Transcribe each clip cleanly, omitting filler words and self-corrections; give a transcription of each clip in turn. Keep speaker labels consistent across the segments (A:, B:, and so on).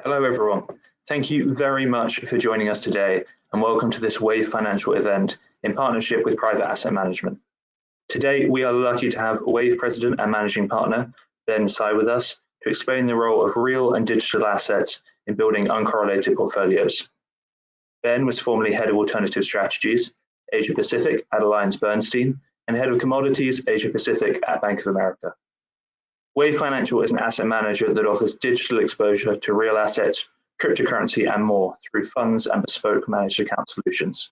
A: Hello everyone. Thank you very much for joining us today and welcome to this Wave Financial event in partnership with Private Asset Management. Today we are lucky to have Wave President and Managing Partner Ben Tsai with us to explain the role of real and digital assets in building uncorrelated portfolios. Ben was formerly Head of Alternative Strategies, Asia Pacific at AllianceBernstein and Head of Commodities Asia Pacific at Bank of America. Wave Financial is an asset manager that offers digital exposure to real assets, cryptocurrency, and more through funds and bespoke managed account solutions.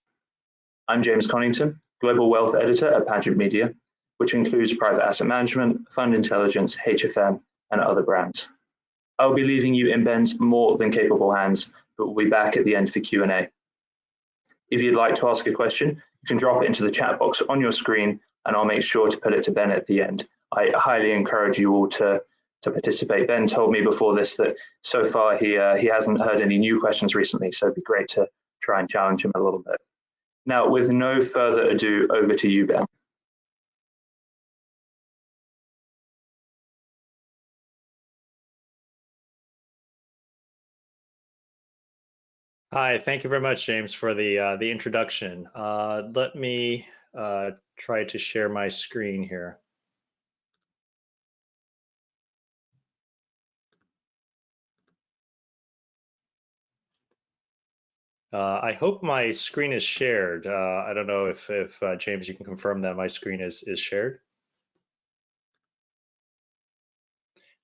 A: I'm James Connington, Global Wealth Editor at Paget Media, which includes private asset management, fund intelligence, HFM, and other brands. I'll be leaving you in Ben's more than capable hands, but we'll be back at the end for Q&A. If you'd like to ask a question, you can drop it into the chat box on your screen, and I'll make sure to put it to Ben at the end. I highly encourage you all to participate. Ben told me before this that so far he hasn't heard any new questions recently, so it'd be great to try and challenge him a little bit. Now, with no further ado, over to you, Ben.
B: Hi, thank you very much, James, for the introduction. Let me try to share my screen here. I hope my screen is shared. I don't know if James, you can confirm that my screen is shared.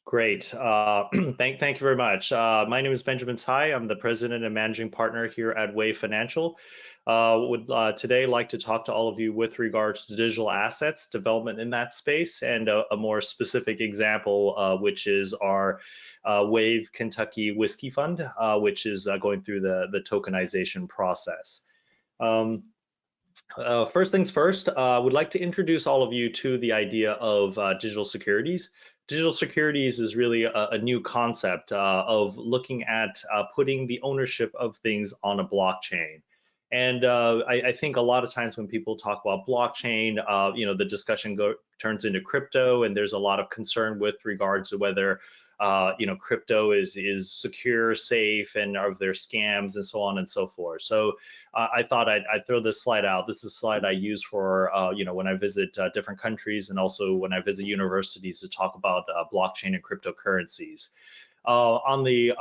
B: Great. Thank you very much. My name is Benjamin Tsai. I'm the president and managing partner here at Wave Financial. Would today like to talk to all of you with regards to digital assets, development in that space, and a more specific example, which is our Wave Kentucky Whiskey Fund, which is going through the tokenization process. First things first, would like to introduce all of you to the idea of digital securities. Digital securities is really a new concept of looking at putting the ownership of things on a blockchain. And I think a lot of times when people talk about blockchain, the discussion turns into crypto, and there's a lot of concern with regards to whether crypto is secure, safe, and are there scams and so on and so forth. So I thought I'd throw this slide out. This is a slide I use for when I visit different countries and also when I visit universities to talk about blockchain and cryptocurrencies. On the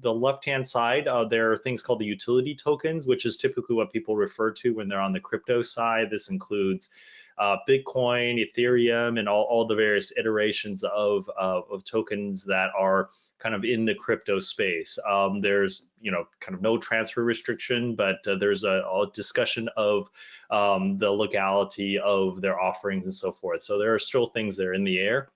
B: left-hand side, there are things called the utility tokens, which is typically what people refer to when they're on the crypto side. This includes Bitcoin, Ethereum, and all the various iterations of tokens that are kind of in the crypto space. There's kind of no transfer restriction, but there's a discussion of the legality of their offerings and so forth. So there are still things that are in the air.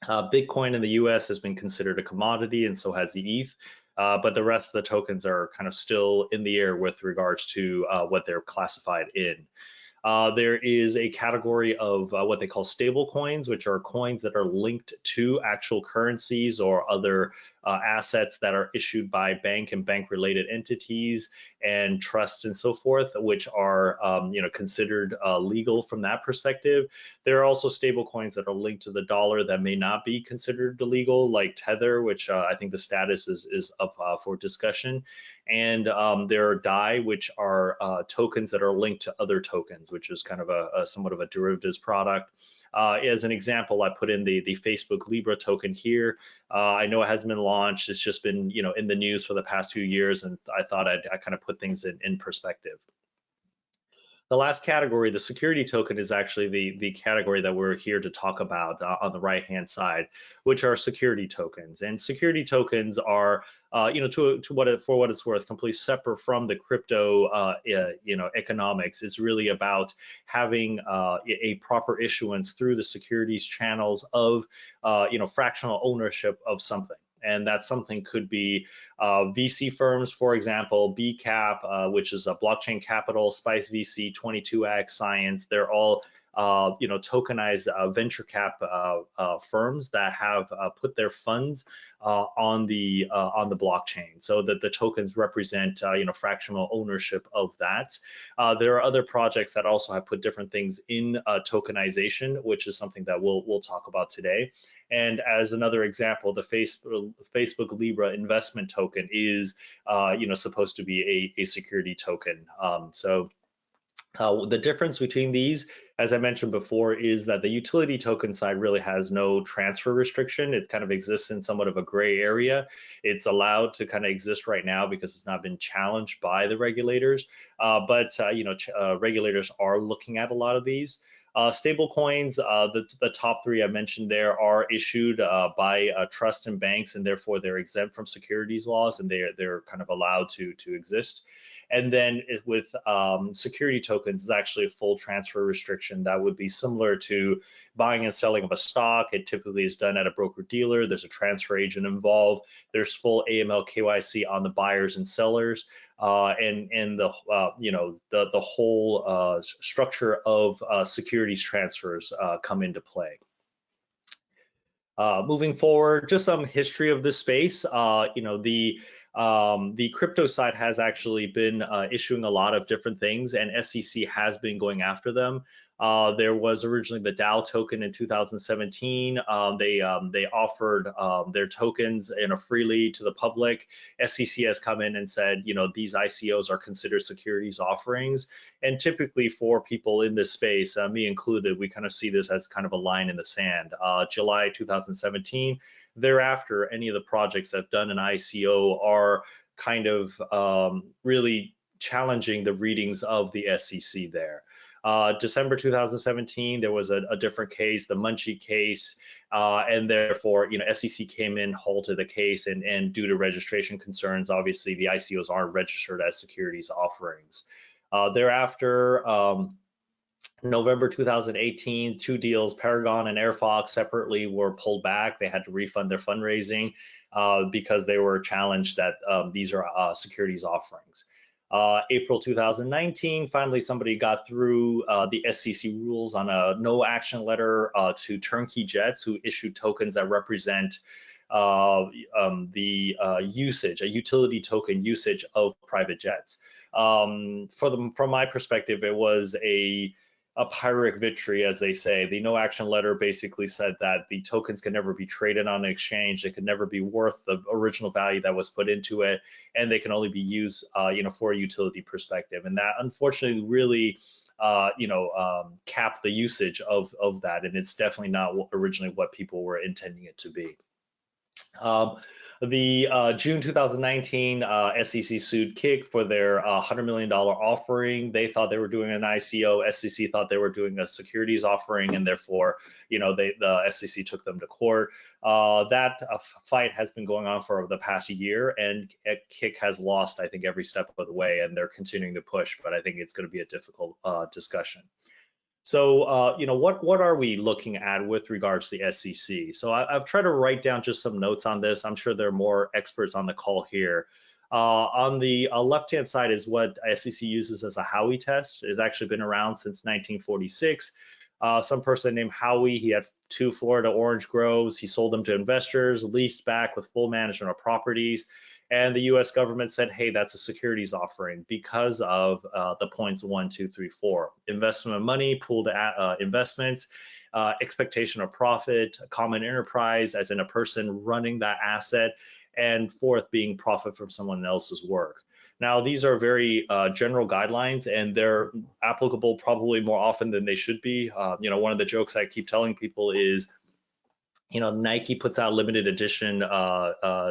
B: Bitcoin in the US has been considered a commodity, and so has the ETH, but the rest of the tokens are kind of still in the air with regards to what they're classified in. There is a category of what they call stable coins, which are coins that are linked to actual currencies or other assets that are issued by bank and bank-related entities and trusts and so forth, which are considered legal from that perspective. There are also stable coins that are linked to the dollar that may not be considered illegal, like Tether, which I think the status is up for discussion. And there are DAI, which are tokens that are linked to other tokens, which is kind of a somewhat of a derivatives product. As an example, I put in the Facebook Libra token here. I know it hasn't been launched. It's just been in the news for the past few years, and I thought I'd kind of put things in perspective. The last category, the security token, is actually the category that we're here to talk about on the right-hand side, which are security tokens. And security tokens are, for what it's worth, completely separate from the crypto, economics. It's really about having a proper issuance through the securities channels of, fractional ownership of something. And that something could be VC firms, for example, BCAP, which is a blockchain capital, Spice VC, 22X, Science. They're all tokenized venture cap firms that have put their funds on the blockchain, so that the tokens represent fractional ownership of that. There are other projects that also have put different things in tokenization, which is something that we'll talk about today. And as another example, the Facebook Libra investment token is supposed to be a security token. The difference between these, as I mentioned before, is that the utility token side really has no transfer restriction. It kind of exists in somewhat of a gray area. It's allowed to kind of exist right now because it's not been challenged by the regulators. But regulators are looking at a lot of these. Stable coins, the top three I mentioned there, are issued by trust and banks, and therefore they're exempt from securities laws, and they're kind of allowed to exist. And then with security tokens, is actually a full transfer restriction that would be similar to buying and selling of a stock. It typically is done at a broker dealer. There's a transfer agent involved. There's full AML KYC on the buyers and sellers, and the the whole structure of securities transfers come into play. Moving forward, just some history of this space. The crypto side has actually been issuing a lot of different things, and SEC has been going after them. There was originally the DAO token in 2017. They offered their tokens freely to the public. SEC has come in and said, these ICOs are considered securities offerings. And typically for people in this space, me included, we kind of see this as kind of a line in the sand. July 2017. Thereafter, any of the projects that have done an ICO are kind of really challenging the readings of the SEC there. December 2017, there was a different case, the Munchie case, and therefore, SEC came in, halted the case, and due to registration concerns, obviously the ICOs aren't registered as securities offerings. Thereafter, November 2018, two deals, Paragon and AirFox separately were pulled back. They had to refund their fundraising because they were challenged that these are securities offerings. April 2019, finally somebody got through the SEC rules on a no action letter to Turnkey Jets, who issued tokens that represent the usage, a utility token usage of private jets. From my perspective, it was a Pyrrhic victory, as they say. The no action letter basically said that the tokens can never be traded on an exchange. They could never be worth the original value that was put into it, and they can only be used, for a utility perspective. And that, unfortunately, really, capped the usage of that. And it's definitely not originally what people were intending it to be. The June 2019 SEC sued Kick for their $100 million offering. They thought they were doing an ICO. SEC thought they were doing a securities offering, and therefore, the SEC took them to court. That fight has been going on for the past year, and Kick has lost, I think, every step of the way, and they're continuing to push. But I think it's going to be a difficult discussion. So, what are we looking at with regards to the SEC? So I've tried to write down just some notes on this. I'm sure there are more experts on the call here. On the left-hand side is what SEC uses as a Howey test. It's actually been around since 1946. Some person named Howey, he had 2 Florida orange groves. He sold them to investors, leased back with full management of properties. And the US government said, hey, that's a securities offering because of the points 1, 2, 3, 4. Investment of money, pooled investments, expectation of profit, common enterprise, as in a person running that asset, and fourth being profit from someone else's work. Now, these are very general guidelines, and they're applicable probably more often than they should be. One of the jokes I keep telling people is, Nike puts out limited edition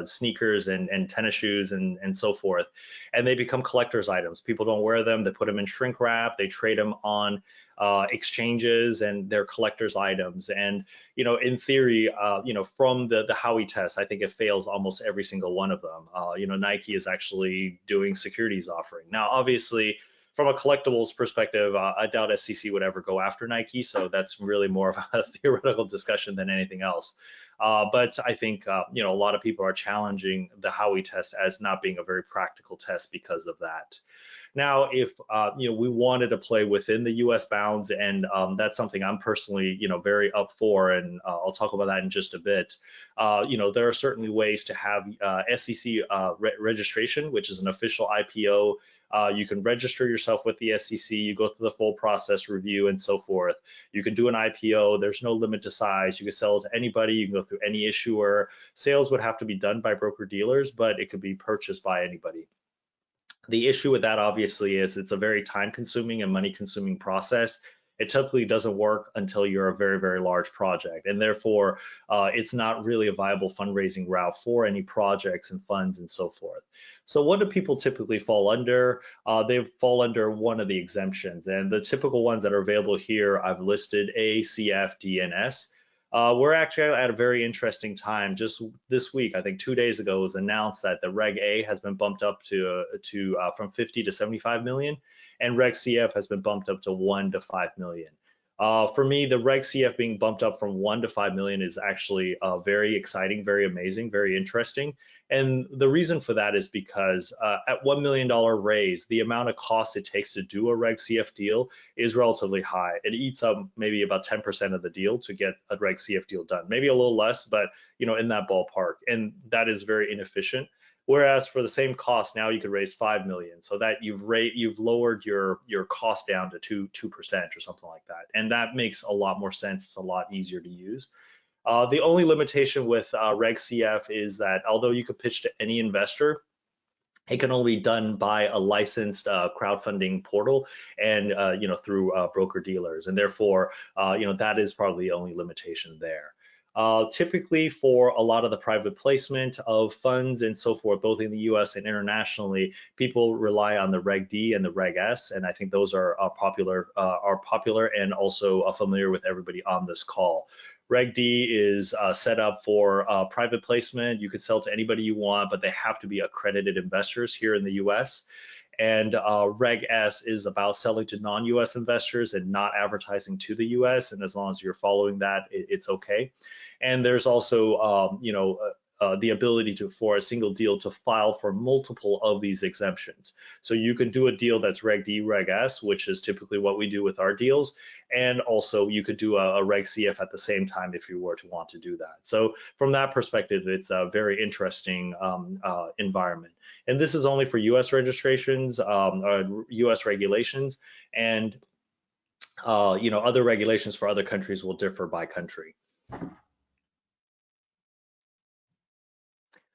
B: sneakers and tennis shoes and so forth, and they become collector's items. People don't wear them. They put them in shrink wrap. They trade them on exchanges, and they're collector's items. And, in theory, from the Howey test, I think it fails almost every single one of them. Nike is actually doing securities offering. Now, obviously, from a collectibles perspective, I doubt SEC would ever go after Nike, so that's really more of a theoretical discussion than anything else. But I think a lot of people are challenging the Howey test as not being a very practical test because of that. Now, if we wanted to play within the U.S. bounds, and that's something I'm personally very up for, and I'll talk about that in just a bit. There are certainly ways to have SEC registration, which is an official IPO. You can register yourself with the SEC, you go through the full process review and so forth. You can do an IPO, there's no limit to size. You can sell it to anybody, you can go through any issuer. Sales would have to be done by broker dealers, but it could be purchased by anybody. The issue with that obviously is it's a very time consuming and money consuming process. It typically doesn't work until you're a very, very large project. And therefore, it's not really a viable fundraising route for any projects and funds and so forth. So what do people typically fall under? They fall under one of the exemptions. And the typical ones that are available here, I've listed A, CF, D, and S. We're actually at a very interesting time. Just this week, I think 2 days ago, it was announced that the Reg A has been bumped up to from 50 to 75 million, and Reg CF has been bumped up to 1 to 5 million. For me, the Reg CF being bumped up from 1 to 5 million is actually very exciting, very amazing, very interesting. And the reason for that is because at $1 million raise, the amount of cost it takes to do a Reg CF deal is relatively high. It eats up maybe about 10% of the deal to get a Reg CF deal done, maybe a little less, but in that ballpark. And that is very inefficient. Whereas for the same cost, now you could raise 5 million, so that you've lowered your cost down to 2% or something like that, and that makes a lot more sense. It's a lot easier to use. The only limitation with Reg CF is that although you could pitch to any investor, it can only be done by a licensed crowdfunding portal and through broker dealers, and therefore that is probably the only limitation there. Typically, for a lot of the private placement of funds and so forth, both in the US and internationally, people rely on the Reg D and the Reg S, and I think those are popular and also familiar with everybody on this call. Reg D is set up for private placement. You could sell to anybody you want, but they have to be accredited investors here in the US. And Reg S is about selling to non-US investors and not advertising to the US. And as long as you're following that, it's okay. And there's also, the ability for a single deal to file for multiple of these exemptions. So you can do a deal that's Reg D, Reg S, which is typically what we do with our deals. And also you could do a Reg CF at the same time if you were to want to do that. So from that perspective, it's a very interesting environment. And this is only for US registrations, US regulations, and other regulations for other countries will differ by country.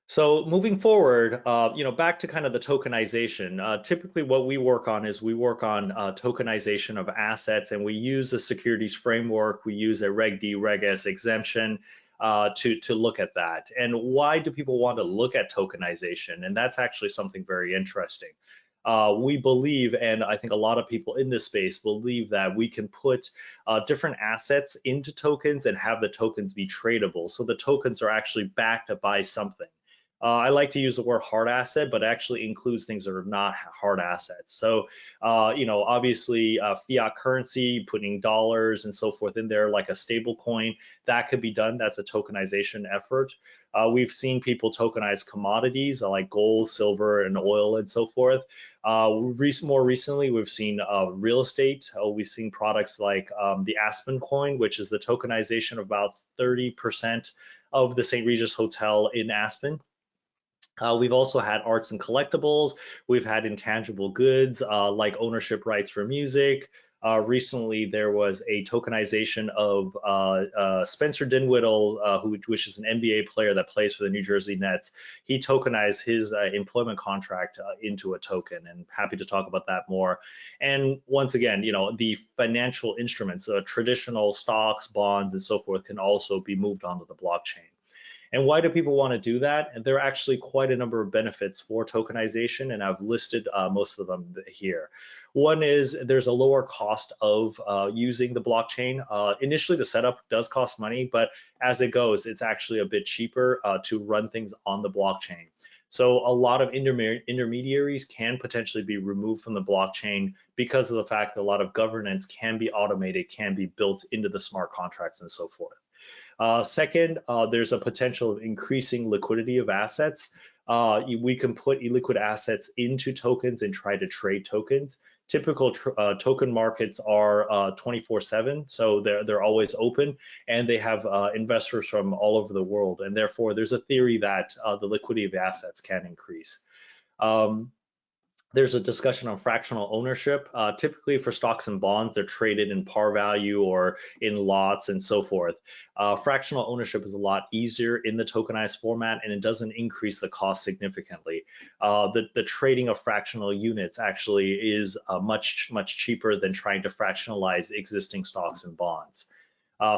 B: So moving forward, back to kind of the tokenization. Typically, what we work on is tokenization of assets, and we use the securities framework. We use a Reg D, Reg S exemption to look at that. And why do people want to look at tokenization? And that's actually something very interesting. We believe, and I think a lot of people in this space believe, that we can put different assets into tokens and have the tokens be tradable. So the tokens are actually backed by something. I like to use the word hard asset, but it actually includes things that are not hard assets. So, obviously fiat currency, putting dollars and so forth in there, like a stable coin, that could be done. That's a tokenization effort. We've seen people tokenize commodities like gold, silver, and oil and so forth. More recently, we've seen real estate. We've seen products like the Aspen coin, which is the tokenization of about 30% of the St. Regis Hotel in Aspen. We've also had arts and collectibles. We've had intangible goods like ownership rights for music. Recently, there was a tokenization of Spencer Dinwiddie, which is an NBA player that plays for the New Jersey Nets. He tokenized his employment contract into a token, and happy to talk about that more. And once again, the financial instruments, traditional stocks, bonds, and so forth can also be moved onto the blockchain. And why do people want to do that? And there are actually quite a number of benefits for tokenization, and I've listed most of them here. One is there's a lower cost of using the blockchain. Initially, the setup does cost money, but as it goes, it's actually a bit cheaper to run things on the blockchain. So a lot of intermediaries can potentially be removed from the blockchain because of the fact that a lot of governance can be automated, can be built into the smart contracts and so forth. Second, there's a potential of increasing liquidity of assets. we can put illiquid assets into tokens and try to trade tokens. Typical token markets are 24/7, so they're always open, and they have investors from all over the world, and therefore there's a theory that the liquidity of assets can increase. There's a discussion on fractional ownership. Typically for stocks and bonds, they're traded in par value or in lots and so forth. Fractional ownership is a lot easier in the tokenized format, and it doesn't increase the cost significantly. The trading of fractional units actually is much cheaper than trying to fractionalize existing stocks and bonds.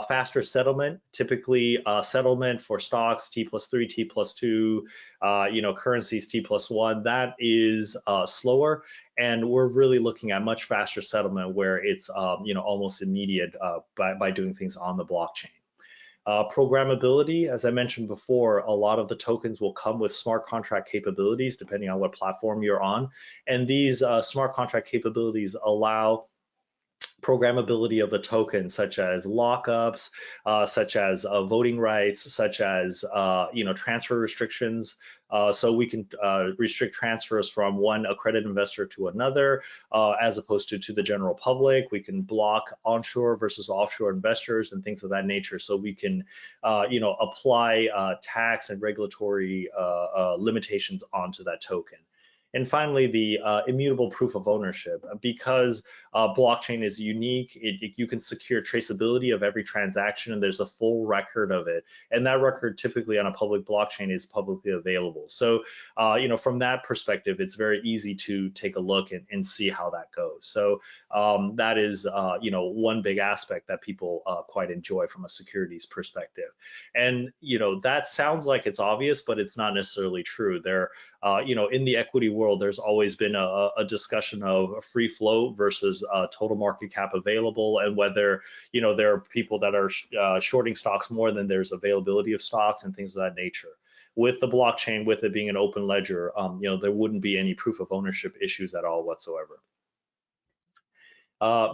B: Faster settlement, typically settlement for stocks T+3, T+2, currencies T+1, that is slower, and we're really looking at much faster settlement where it's almost immediate by doing things on the blockchain. Programmability, as I mentioned before, a lot of the tokens will come with smart contract capabilities depending on what platform you're on, and these smart contract capabilities allow programmability of the token, such as lockups, such as voting rights, such as transfer restrictions. So we can restrict transfers from one accredited investor to another, as opposed to the general public. We can block onshore versus offshore investors and things of that nature. So we can, apply tax and regulatory limitations onto that token. And finally, the immutable proof of ownership. Because blockchain is unique, you can secure traceability of every transaction, and there's a full record of it. And that record typically on a public blockchain is publicly available. So, from that perspective, it's very easy to take a look and see how that goes. So that is, one big aspect that people quite enjoy from a securities perspective. And, that sounds like it's obvious, but it's not necessarily true. In the equity world, there's always been a discussion of free float versus total market cap available, and whether there are people that are shorting stocks more than there's availability of stocks and things of that nature. With the blockchain, with it being an open ledger, there wouldn't be any proof of ownership issues at all whatsoever.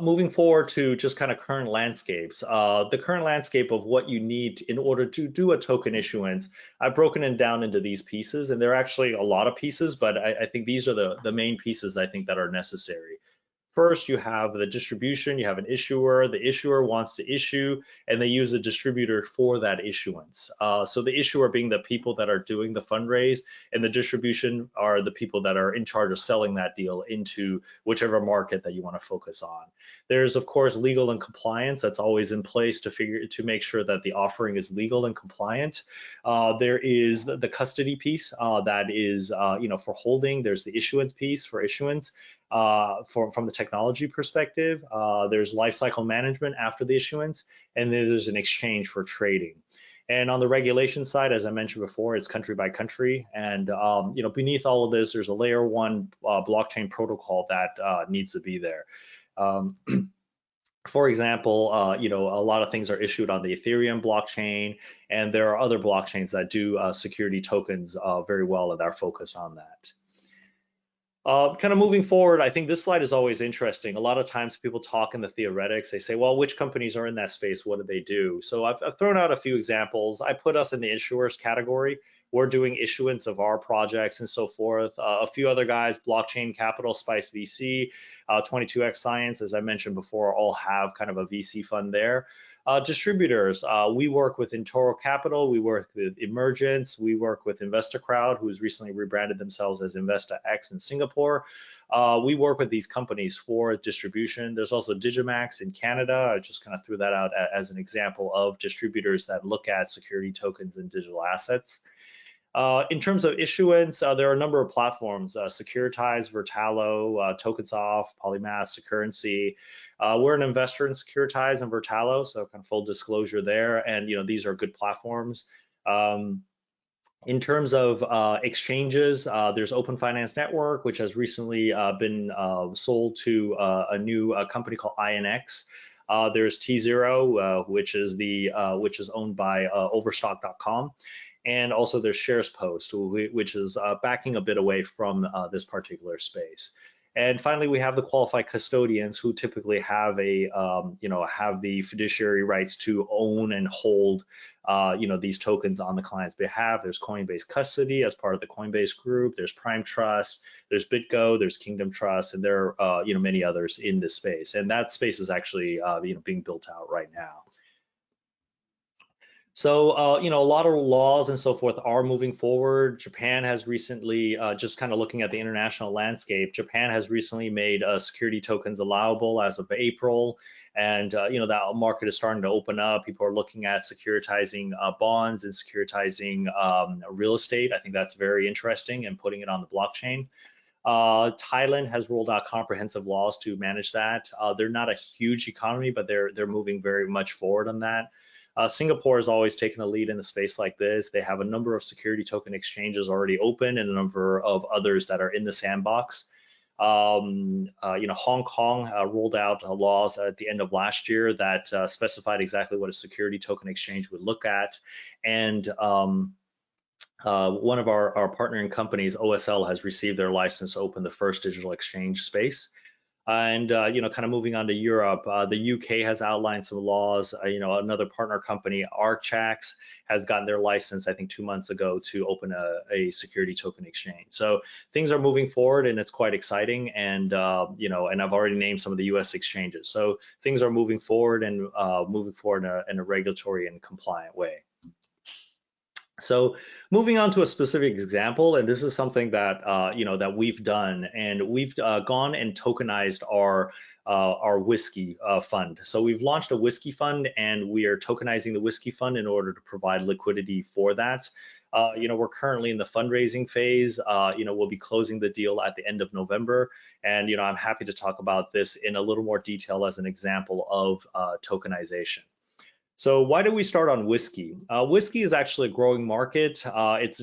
B: Moving forward to just kind of current landscapes, the current landscape of what you need in order to do a token issuance, I've broken it down into these pieces, and there are actually a lot of pieces, but I think these are the main pieces I think that are necessary. First, you have the distribution, you have an issuer, the issuer wants to issue, and they use a distributor for that issuance. So the issuer being the people that are doing the fundraise, and the distribution are the people that are in charge of selling that deal into whichever market that you want to focus on. There's, of course, legal and compliance that's always in place to make sure that the offering is legal and compliant. There is the custody piece that is, for holding. There's the issuance piece for issuance. From the technology perspective, there's lifecycle management after the issuance, and then there's an exchange for trading. And on the regulation side, as I mentioned before, it's country by country. And beneath all of this, there's a layer one blockchain protocol that needs to be there. For example, a lot of things are issued on the Ethereum blockchain, and there are other blockchains that do security tokens very well and are focused on that. Kind of moving forward, I think this slide is always interesting. A lot of times people talk in the theoretics. They say, well, which companies are in that space? What do they do? So I've thrown out a few examples. I put us in the issuers category. We're doing issuance of our projects and so forth. A few other guys, Blockchain Capital, Spice VC, 22X Science, as I mentioned before, all have kind of a VC fund there. Distributors, we work with eToro Capital, we work with Emergence, we work with InvestaCrowd, who's recently rebranded themselves as InvestaX in Singapore. We work with these companies for distribution. There's also Digimax in Canada. I just kind of threw that out as an example of distributors that look at security tokens and digital assets. In terms of issuance, there are a number of platforms, Securitize, Vertalo, TokenSoft, Polymath, Securrency. We're an investor in Securitize and Vertalo, so kind of full disclosure there. And these are good platforms. In terms of exchanges, there's Open Finance Network, which has recently been sold to a new company called INX. There's T0, which is owned by Overstock.com. And also there's Shares Post, which is backing a bit away from this particular space. And finally, we have the qualified custodians who typically have have the fiduciary rights to own and hold, these tokens on the client's behalf. There's Coinbase Custody as part of the Coinbase group. There's Prime Trust. There's BitGo. There's Kingdom Trust, and there are many others in this space. And that space is actually being built out right now. So, a lot of laws and so forth are moving forward. Japan has recently, just kind of looking at the international landscape, Japan has recently made security tokens allowable as of April. And, that market is starting to open up. People are looking at securitizing bonds and securitizing real estate. I think that's very interesting, and putting it on the blockchain. Thailand has rolled out comprehensive laws to manage that. They're not a huge economy, but they're moving very much forward on that. Singapore has always taken a lead in a space like this. They have a number of security token exchanges already open, and a number of others that are in the sandbox. Hong Kong rolled out laws at the end of last year that specified exactly what a security token exchange would look at. And one of our partnering companies, OSL, has received their license to open the first digital exchange space. And kind of moving on to Europe, the UK has outlined some laws. Another partner company, Archax, has gotten their license, I think, 2 months ago to open a security token exchange. So things are moving forward, and it's quite exciting. And and I've already named some of the US exchanges. So things are moving forward, and moving forward in a regulatory and compliant way. So moving on to a specific example, and this is something that that we've done, and we've gone and tokenized our whiskey fund. So we've launched a whiskey fund, and we are tokenizing the whiskey fund in order to provide liquidity for that. We're currently in the fundraising phase. We'll be closing the deal at the end of November, and I'm happy to talk about this in a little more detail as an example of tokenization. So why do we start on whiskey? Whiskey is actually a growing market. It's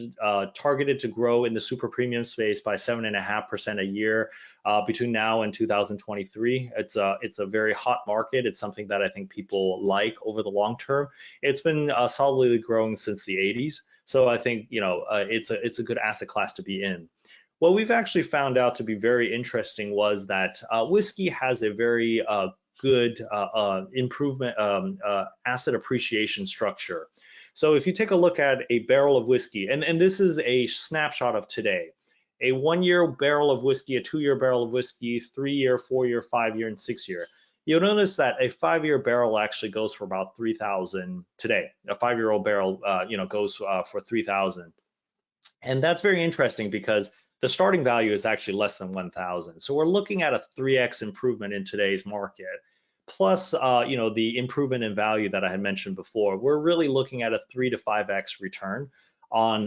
B: targeted to grow in the super premium space by 7.5% a year between now and 2023. It's a very hot market. It's something that I think people like over the long term. It's been solidly growing since the 80s. So I think it's a good asset class to be in. What we've actually found out to be very interesting was that whiskey has a very good improvement asset appreciation structure. So if you take a look at a barrel of whiskey, and this is a snapshot of today, a 1-year barrel of whiskey, a 2-year barrel of whiskey, 3-year, 4-year, 5-year, and 6-year. You'll notice that a 5-year barrel actually goes for about 3,000 today. A 5-year-old barrel, goes for 3,000, and that's very interesting because the starting value is actually less than 1,000. So we're looking at a 3x improvement in today's market. Plus, the improvement in value that I had mentioned before. We're really looking at a 3 to 5x return on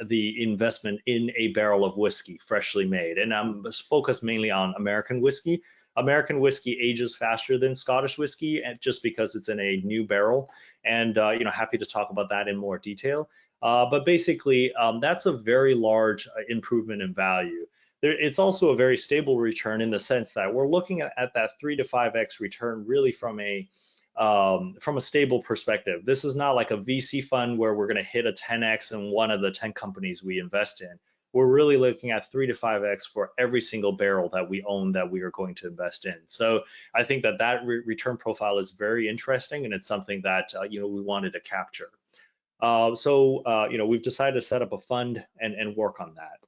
B: the investment in a barrel of whiskey, freshly made. And I'm focused mainly on American whiskey. American whiskey ages faster than Scottish whiskey, and just because it's in a new barrel. And happy to talk about that in more detail. But basically, that's a very large improvement in value. It's also a very stable return in the sense that we're looking at that 3 to 5x return really from a stable perspective. This is not like a VC fund where we're going to hit a 10x in one of the 10 companies we invest in. We're really looking at 3 to 5x for every single barrel that we own that we are going to invest in. So I think that return profile is very interesting, and it's something that we wanted to capture. We've decided to set up a fund and work on that.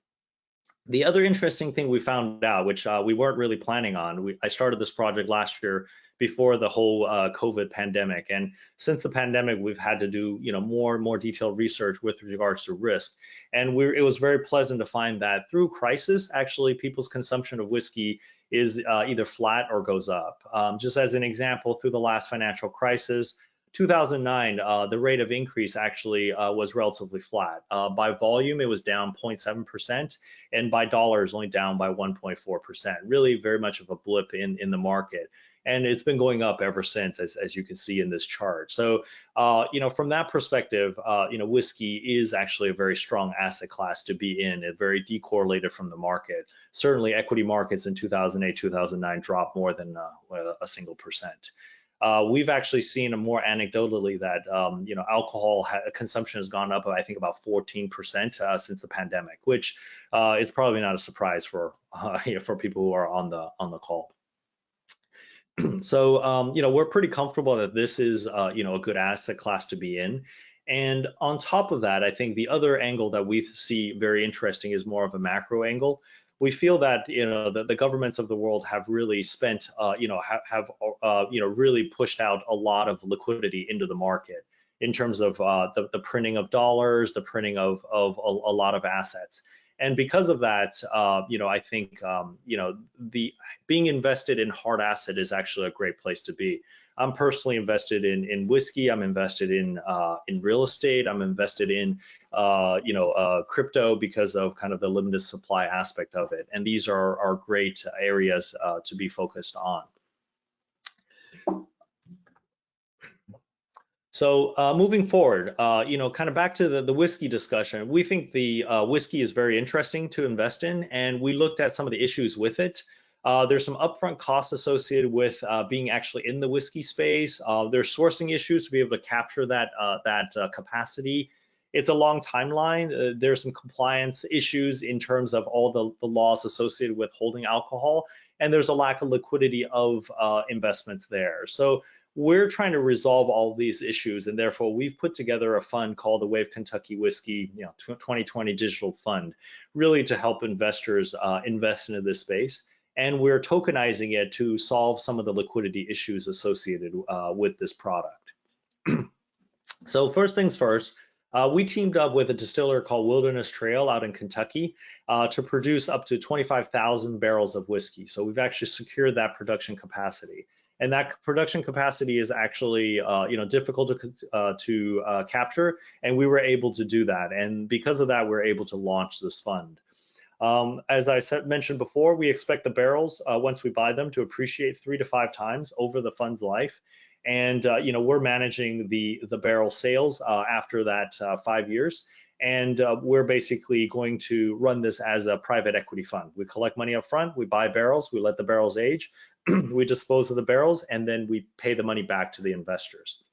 B: The other interesting thing we found out, which we weren't really planning on, I started this project last year before the whole COVID pandemic. And since the pandemic, we've had to do more and more detailed research with regards to risk. And it was very pleasant to find that through crisis, actually, people's consumption of whiskey is either flat or goes up. Just as an example, through the last financial crisis, 2009, the rate of increase actually was relatively flat. By volume, it was down 0.7%, and by dollars, only down by 1.4%. Really very much of a blip in the market. And it's been going up ever since, as you can see in this chart. So, from that perspective, whiskey is actually a very strong asset class to be in, very decorrelated from the market. Certainly, equity markets in 2008, 2009 dropped more than a single percent. we've actually seen more anecdotally that alcohol consumption has gone up, I think, about 14% since the pandemic, which is probably not a surprise for for people who are on the call. So we're pretty comfortable that this is a good asset class to be in. And on top of that, I think the other angle that we see very interesting is more of a macro angle. We feel that the governments of the world have really spent really pushed out a lot of liquidity into the market in terms of the printing of dollars, the printing of a lot of assets. And because of that, I think the being invested in hard asset is actually a great place to be. I'm personally invested in whiskey. I'm invested in real estate. I'm invested in crypto because of kind of the limited supply aspect of it. And these are great areas to be focused on. So moving forward, kind of back to the whiskey discussion, we think the whiskey is very interesting to invest in, and we looked at some of the issues with it. There's some upfront costs associated with being actually in the whiskey space. There's sourcing issues to be able to capture that capacity. It's a long timeline. There's some compliance issues in terms of all the laws associated with holding alcohol, and there's a lack of liquidity of investments there. So we're trying to resolve all of these issues, and therefore we've put together a fund called the Wave Kentucky Whiskey 2020 Digital Fund, really to help investors invest into this space. And we're tokenizing it to solve some of the liquidity issues associated with this product. So first things first, we teamed up with a distiller called Wilderness Trail out in Kentucky to produce up to 25,000 barrels of whiskey. So we've actually secured that production capacity. And that production capacity is actually, difficult to capture, and we were able to do that. And because of that, we're able to launch this fund. As I mentioned before, we expect the barrels, once we buy them, to appreciate 3 to 5 times over the fund's life. And we're managing the barrel sales after that 5 years. And we're basically going to run this as a private equity fund. We collect money up front, we buy barrels, we let the barrels age, we dispose of the barrels, and then we pay the money back to the investors.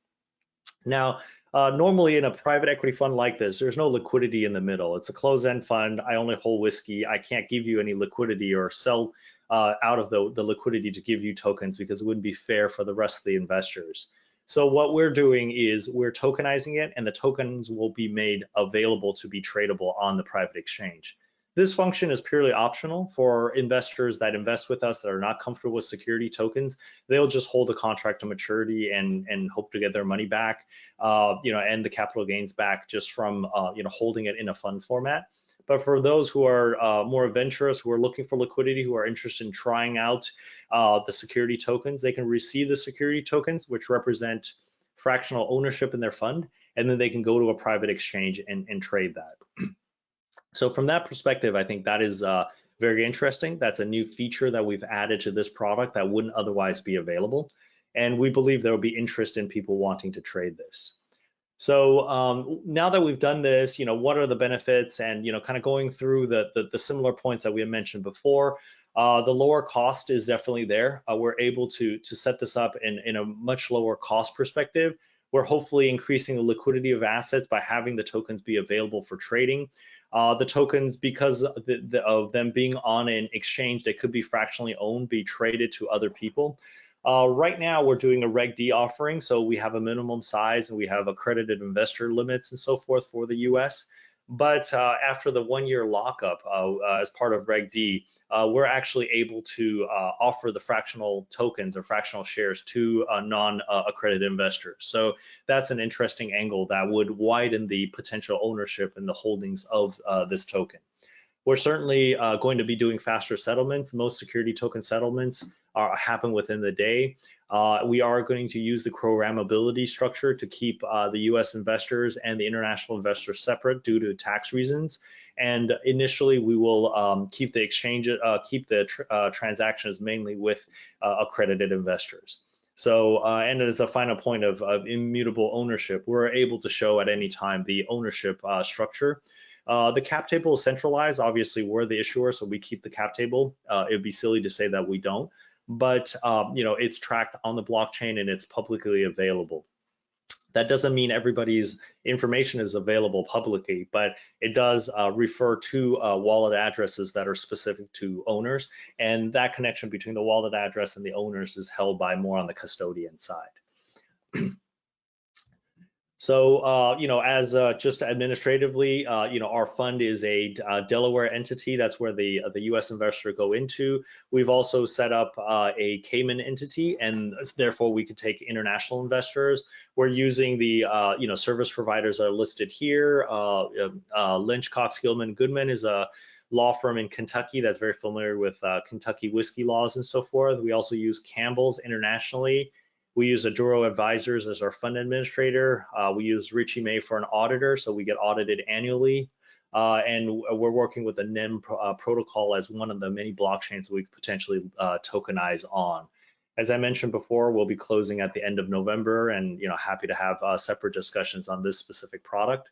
B: Now, normally in a private equity fund like this, there's no liquidity in the middle. It's a closed-end fund. I only hold whiskey. I can't give you any liquidity or sell out of the liquidity to give you tokens because it wouldn't be fair for the rest of the investors. So what we're doing is we're tokenizing it, and the tokens will be made available to be tradable on the private exchange. This function is purely optional for investors that invest with us that are not comfortable with security tokens. They'll just hold a contract to maturity and hope to get their money back, and the capital gains back just from holding it in a fund format. But for those who are more adventurous, who are looking for liquidity, who are interested in trying out the security tokens, they can receive the security tokens, which represent fractional ownership in their fund, and then they can go to a private exchange and trade that. So from that perspective, I think that is very interesting. That's a new feature that we've added to this product that wouldn't otherwise be available. And we believe there will be interest in people wanting to trade this. So now that we've done this, what are the benefits, and kind of going through the similar points that we had mentioned before. The lower cost is definitely there. We're able to set this up in a much lower cost perspective. We're hopefully increasing the liquidity of assets by having the tokens be available for trading. The tokens, because of them being on an exchange that could be fractionally owned, be traded to other people. Right now, we're doing a Reg D offering, so we have a minimum size and we have accredited investor limits and so forth for the US. But after the 1-year lockup as part of Reg D, we're actually able to offer the fractional tokens or fractional shares to non-accredited investors. So that's an interesting angle that would widen the potential ownership and the holdings of this token. We're certainly going to be doing faster settlements. Most security token settlements happen within the day. We are going to use the programmability structure to keep the US investors and the international investors separate due to tax reasons. And initially, we will keep the exchange, transactions mainly with accredited investors. So, and as a final point of immutable ownership, we're able to show at any time the ownership structure. The cap table is centralized. Obviously, we're the issuer, so we keep the cap table. It would be silly to say that we don't. but it's tracked on the blockchain and it's publicly available. That doesn't mean everybody's information is available publicly, but it does refer to wallet addresses that are specific to owners, and that connection between the wallet address and the owners is held by more on the custodian side. So, as just administratively, our fund is a Delaware entity. That's where the U.S. investor go into. We've also set up a Cayman entity, and therefore we could take international investors. We're using the service providers that are listed here. Lynch, Cox, Gilman, Goodman is a law firm in Kentucky that's very familiar with Kentucky whiskey laws and so forth. We also use Campbell's internationally. We use Aduro Advisors as our fund administrator. We use Richie May for an auditor, so we get audited annually. And we're working with the NEM protocol as one of the many blockchains we could potentially tokenize on. As I mentioned before, we'll be closing at the end of November, and happy to have separate discussions on this specific product.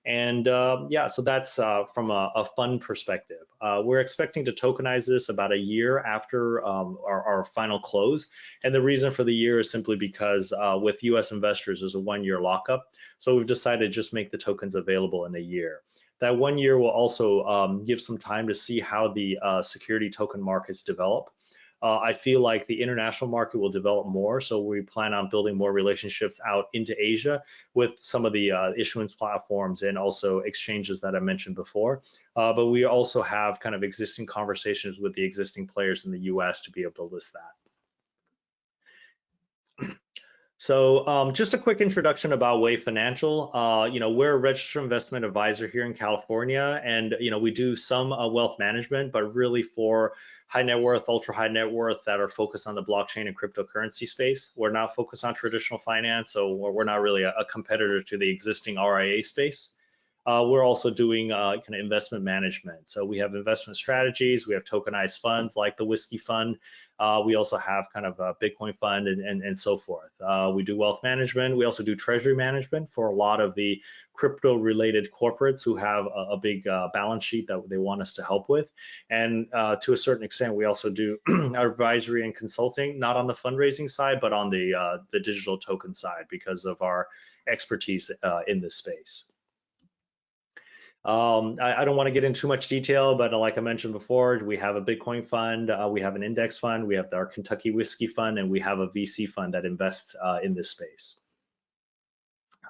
B: And yeah, so that's from a fund perspective. We're expecting to tokenize this about a year after our final close. And the reason for the year is simply because with US investors, there's a 1-year lockup. So we've decided to just make the tokens available in a year. That 1 year will also give some time to see how the security token markets develop. I feel like the international market will develop more, so we plan on building more relationships out into Asia with some of the issuance platforms and also exchanges that I mentioned before. But we also have kind of existing conversations with the existing players in the US to be able to list that. So just a quick introduction about Wave Financial. We're a registered investment advisor here in California, and we do some wealth management, but really for high net worth, ultra high net worth that are focused on the blockchain and cryptocurrency space. We're not focused on traditional finance, so we're not really a competitor to the existing RIA space. We're also doing kind of investment management. So we have investment strategies, we have tokenized funds like the Whiskey Fund. We also have kind of a Bitcoin fund and so forth. We do wealth management. We also do treasury management for a lot of the crypto related corporates who have a big balance sheet that they want us to help with. And to a certain extent, we also do advisory and consulting, not on the fundraising side, but on the digital token side because of our expertise in this space. I don't want to get into too much detail, but like I mentioned before, we have a Bitcoin fund, we have an index fund, we have our Kentucky Whiskey Fund, and we have a VC fund that invests in this space.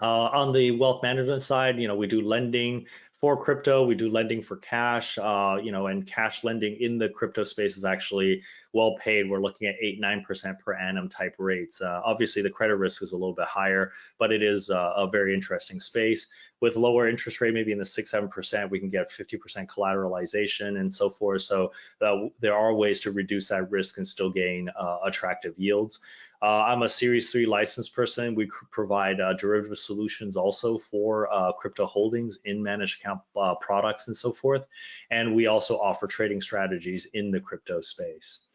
B: On the wealth management side, we do lending for crypto, we do lending for cash, and cash lending in the crypto space is actually well paid. We're looking at 8-9% per annum type rates. Obviously, the credit risk is a little bit higher, but it is a very interesting space. With lower interest rate, maybe in the 6-7%, we can get 50% collateralization and so forth. So there are ways to reduce that risk and still gain attractive yields. I'm a Series 3 licensed person. We provide derivative solutions also for crypto holdings in managed account products and so forth. And we also offer trading strategies in the crypto space.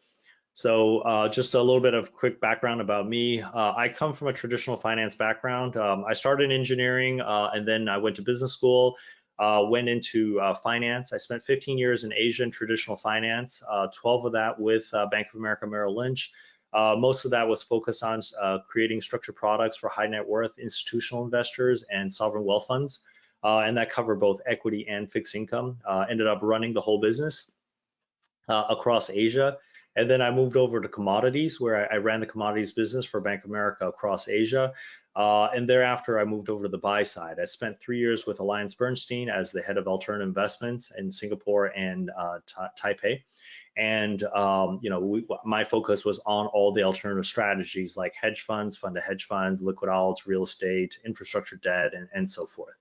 B: So just a little bit of quick background about me. I come from a traditional finance background. I started in engineering and then I went to business school, went into finance. I spent 15 years in Asia in traditional finance, 12 of that with Bank of America Merrill Lynch. Most of that was focused on creating structured products for high net worth institutional investors and sovereign wealth funds. And that covered both equity and fixed income. Ended up running the whole business across Asia. And then I moved over to commodities, where I ran the commodities business for Bank of America across Asia. And thereafter, I moved over to the buy side. I spent 3 years with AllianceBernstein as the head of alternative investments in Singapore and Taipei. And my focus was on all the alternative strategies like hedge funds, fund to hedge funds, liquid alts, real estate, infrastructure debt, and so forth.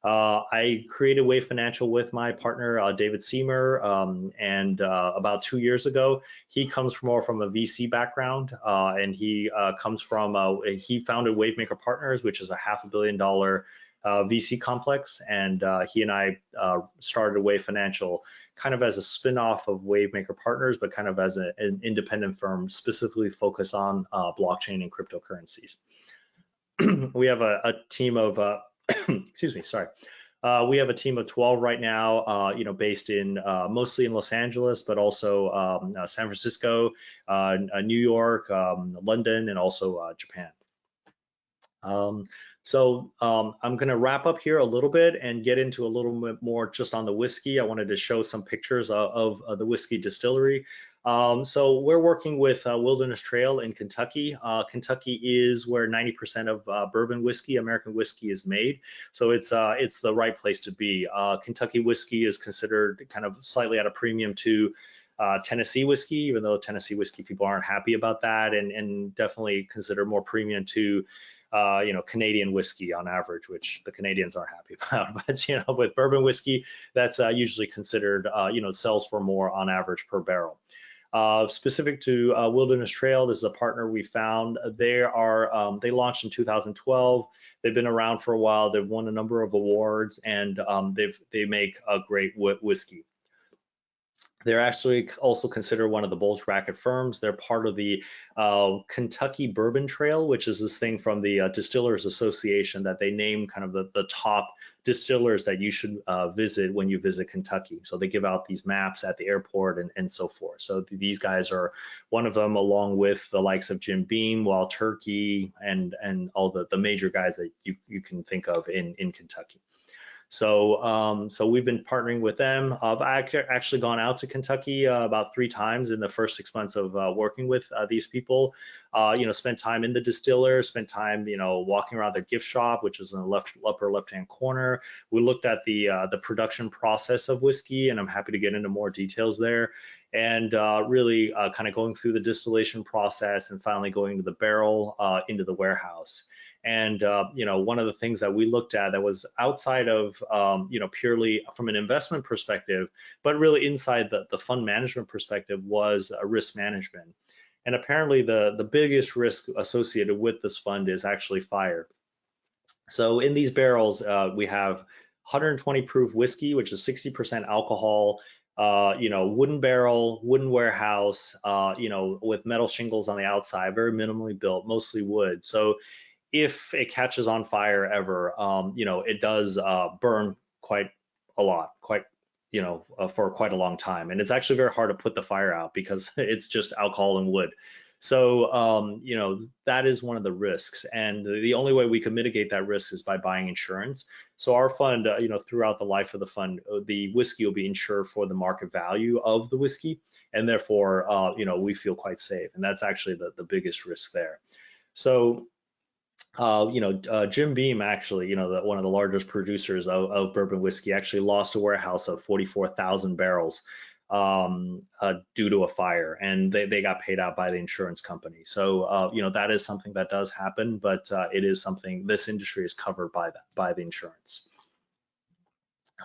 B: I created Wave Financial with my partner, David Seymour, and about 2 years ago, he comes more from a VC background, and he comes from, he founded Wavemaker Partners, which is a $500 million VC complex, and he and I started Wave Financial kind of as a spin-off of Wavemaker Partners, but kind of as an independent firm specifically focused on blockchain and cryptocurrencies. We have a team of excuse me, sorry. We have a team of 12 right now, based in mostly in Los Angeles, but also San Francisco, New York, London, and also Japan. I'm going to wrap up here a little bit and get into a little bit more just on the whiskey. I wanted to show some pictures of the whiskey distillery. So we're working with Wilderness Trail in Kentucky. Kentucky is where 90% of bourbon whiskey, American whiskey, is made. So it's the right place to be. Kentucky whiskey is considered kind of slightly at a premium to Tennessee whiskey, even though Tennessee whiskey people aren't happy about that, and definitely consider more premium to Canadian whiskey on average, which the Canadians aren't happy about. But with bourbon whiskey, that's usually considered, sells for more on average per barrel. Specific to Wilderness Trail, this is a partner we found. They launched in 2012. They've been around for a while. They've won a number of awards, and they make a great whiskey. They're actually also considered one of the bulge bracket firms. They're part of the Kentucky Bourbon Trail, which is this thing from the Distillers Association that they name kind of the top distillers that you should visit when you visit Kentucky. So they give out these maps at the airport and so forth. So these guys are one of them, along with the likes of Jim Beam, Wild Turkey, and all the major guys that you can think of in Kentucky. So we've been partnering with them. I've actually gone out to Kentucky about 3 times in the first 6 months of working with these people. Spent time in the distiller, spent time, walking around their gift shop, which is in the upper left-hand corner. We looked at the production process of whiskey, and I'm happy to get into more details there. And really kind of going through the distillation process and finally going to the barrel into the warehouse. And one of the things that we looked at that was outside of purely from an investment perspective, but really inside the fund management perspective, was risk management. And apparently the biggest risk associated with this fund is actually fire. So in these barrels, we have 120 proof whiskey, which is 60% alcohol, wooden barrel, wooden warehouse, with metal shingles on the outside, very minimally built, mostly wood. So if it catches on fire ever, it does burn quite a lot, for quite a long time. And it's actually very hard to put the fire out because it's just alcohol and wood. So, that is one of the risks. And the only way we can mitigate that risk is by buying insurance. So our fund, throughout the life of the fund, the whiskey will be insured for the market value of the whiskey. And therefore, we feel quite safe. And that's actually the biggest risk there. So, Jim Beam, actually, one of the largest producers of bourbon whiskey, actually lost a warehouse of 44,000 barrels due to a fire, and they got paid out by the insurance company. So, that is something that does happen, but it is something this industry is covered by the insurance.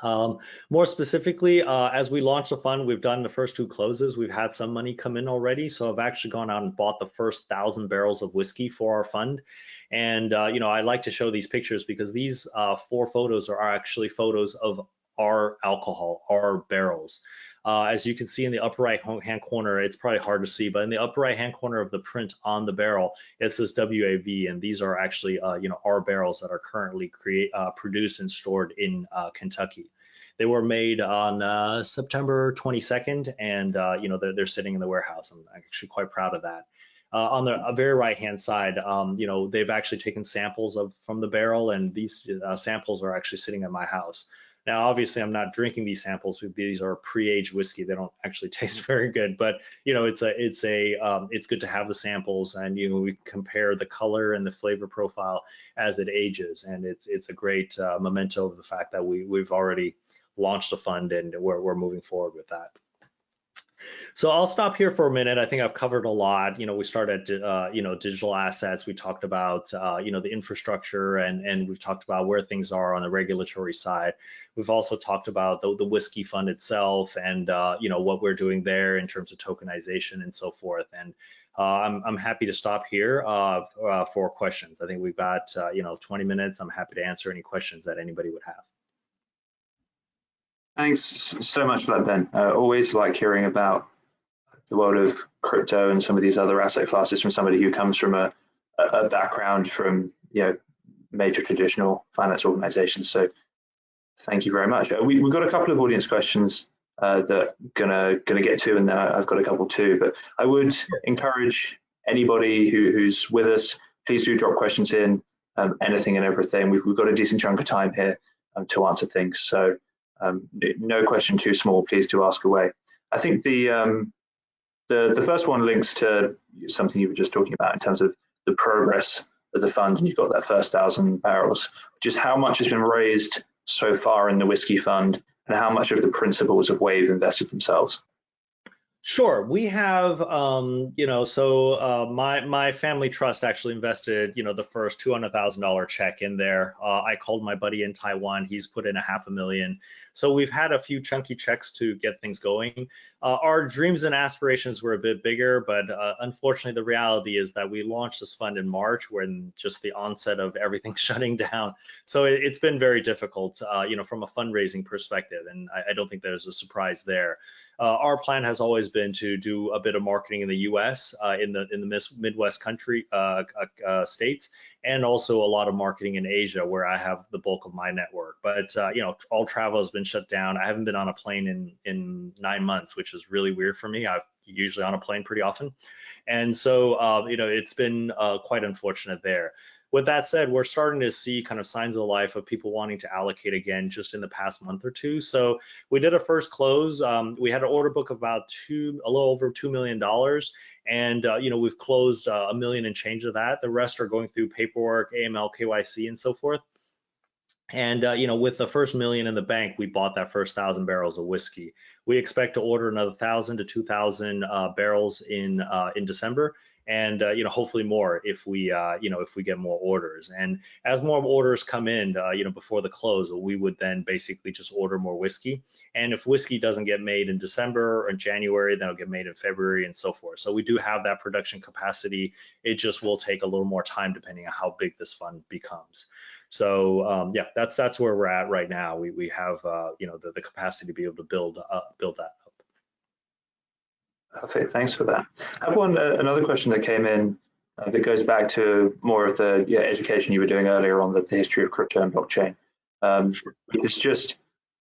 B: More specifically, as we launch the fund, we've done the first 2 closes. We've had some money come in already. So I've actually gone out and bought the first 1,000 barrels of whiskey for our fund. And, I like to show these pictures because these 4 photos are actually photos of our alcohol, our barrels. As you can see in the upper right hand corner, it's probably hard to see, but in the upper right hand corner of the print on the barrel, it says WAV, and these are actually our barrels that are currently produced and stored in Kentucky. They were made on September 22nd, and they're sitting in the warehouse. I'm actually quite proud of that. On the very right hand side, they've actually taken samples from the barrel, and these samples are actually sitting at my house. Now, obviously, I'm not drinking these samples. These are pre-aged whiskey. They don't actually taste very good, but it's good to have the samples, and we compare the color and the flavor profile as it ages, and it's a great memento of the fact that we've already launched a fund and we're moving forward with that. So I'll stop here for a minute. I think I've covered a lot. We started at, digital assets. We talked about, the infrastructure, and we've talked about where things are on the regulatory side. We've also talked about the whiskey fund itself and, what we're doing there in terms of tokenization and so forth. And I'm happy to stop here for questions. I think we've got, 20 minutes. I'm happy to answer any questions that anybody would have.
A: Thanks so much for that, Ben. Always like hearing about the world of crypto and some of these other asset classes from somebody who comes from a background from major traditional finance organizations. So Thank you very much. We've got a couple of audience questions that gonna get to, and then I've got a couple too. But I would encourage anybody who's with us, please do drop questions in, anything and everything. We've got a decent chunk of time here to answer things, so no question too small. Please do ask away. I think the first one links to something you were just talking about in terms of the progress of the fund, and you've got that first 1,000 barrels, which is how much has been raised so far in the whiskey fund, and how much of the principals of Wave invested themselves.
B: Sure, we have, my family trust actually invested, the first $200,000 check in there. I called my buddy in Taiwan; he's put in $500,000. So we've had a few chunky checks to get things going. Our dreams and aspirations were a bit bigger, but unfortunately, the reality is that we launched this fund in March, when just the onset of everything shutting down. So it's been very difficult, from a fundraising perspective, and I don't think there's a surprise there. Our plan has always been to do a bit of marketing in the U.S., in the Midwest states, and also a lot of marketing in Asia, where I have the bulk of my network. But all travel has been shut down. I haven't been on a plane in 9 months, which is really weird for me. I'm usually on a plane pretty often, and so it's been quite unfortunate there. With that said, we're starting to see kind of signs of life of people wanting to allocate again just in the past month or two. So we did a first close. We had an order book of about a little over $2 million. And we've closed $1 million and change of that. The rest are going through paperwork, AML, KYC, and so forth. And with the first $1 million in the bank, we bought that first 1,000 barrels of whiskey. We expect to order another 1,000 to 2,000 barrels in December, and hopefully more if we get more orders. And as more orders come in, before the close, we would then basically just order more whiskey. And if whiskey doesn't get made in December or in January, then it'll get made in February and so forth. So we do have that production capacity. It just will take a little more time depending on how big this fund becomes. So that's where we're at right now. We have the capacity to be able to build that up.
A: Perfect, thanks for that. I have another question that came in that goes back to more of the education you were doing earlier on the history of crypto and blockchain. It's just,